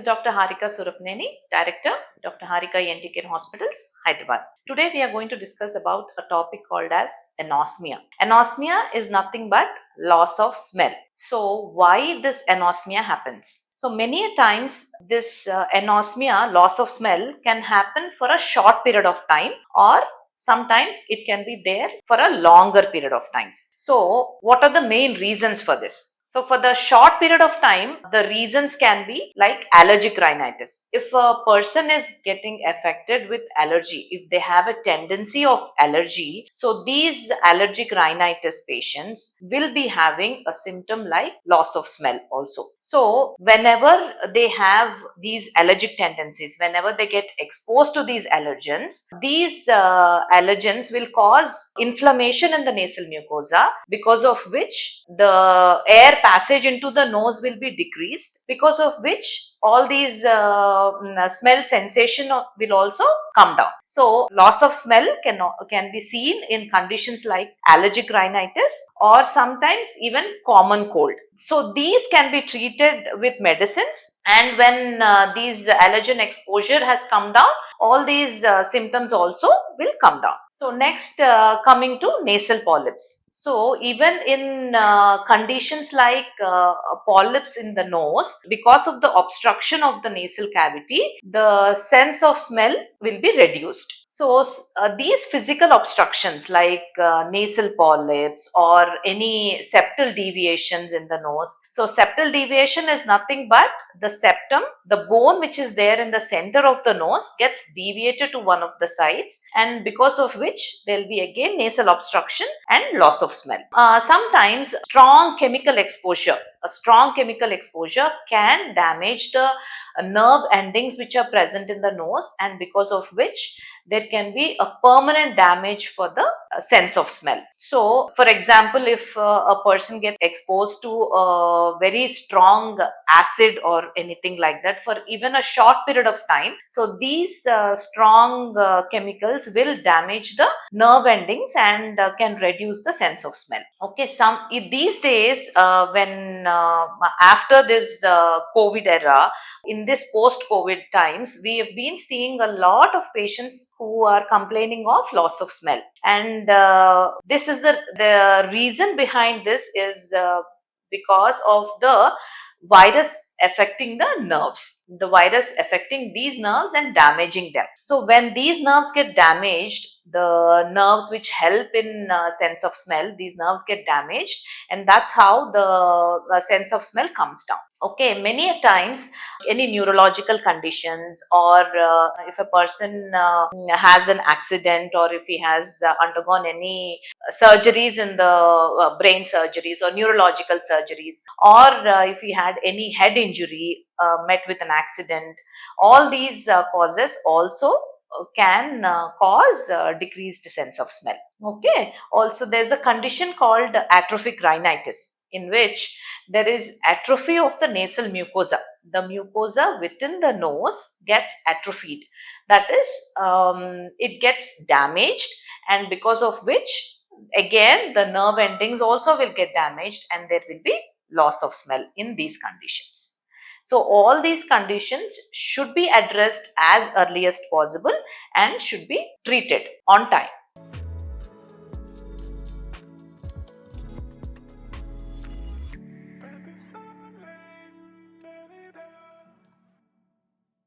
Dr. Harika Surapneni, Director, Dr. Harika ENT Care Hospitals, Hyderabad. Today we are going to discuss about a topic called as anosmia. Anosmia is nothing but loss of smell. So why this anosmia happens? So many a times this anosmia, loss of smell, can happen for a short period of time, or sometimes it can be there for a longer period of times. So what are the main reasons for this? So for the short period of time, the reasons can be like allergic rhinitis. If a person is getting affected with allergy, if they have a tendency of allergy, so these allergic rhinitis patients will be having a symptom like loss of smell also. So whenever they have these allergic tendencies, whenever they get exposed to these allergens will cause inflammation in the nasal mucosa, because of which the air passage into the nose will be decreased, because of which all these smell sensation will also come down. So loss of smell can be seen in conditions like allergic rhinitis or sometimes even common cold. So these can be treated with medicines, and when these allergen exposure has come down, all these symptoms also will come down. So next, coming to nasal polyps. So even in conditions like polyps in the nose, because of the obstruction of the nasal cavity, the sense of smell will be reduced. So these physical obstructions like nasal polyps or any septal deviations in the nose. So septal deviation is nothing but the septum, the bone which is there in the center of the nose, gets deviated to one of the sides, and because of which there will be again nasal obstruction and loss of smell. Sometimes strong chemical exposure, a strong chemical exposure can damage the nerve endings which are present in the nose, and because of which there can be a permanent damage for the sense of smell. So for example, if a person gets exposed to a very strong acid or anything like that for even a short period of time, so these strong chemicals will damage the nerve endings and can reduce the sense of smell. Okay, these days when after this COVID era, in this post-COVID times, we have been seeing a lot of patients who are complaining of loss of smell, and this is the reason behind this is because of the virus affecting the nerves, the virus affecting these nerves and damaging them. So when these nerves get damaged, the nerves which help in sense of smell, these nerves get damaged, and that's how the sense of smell comes down. Okay, many a times any neurological conditions, or if a person has an accident, or if he has undergone any surgeries in the brain surgeries or neurological surgeries, or if he had any head injury met with an accident, all these causes also can cause decreased sense of smell. Okay, also there's a condition called atrophic rhinitis, in which there is atrophy of the nasal mucosa. The mucosa within the nose gets atrophied, that is, it gets damaged, and because of which again the nerve endings also will get damaged, and there will be loss of smell in these conditions. So all these conditions should be addressed as early as possible and should be treated on time.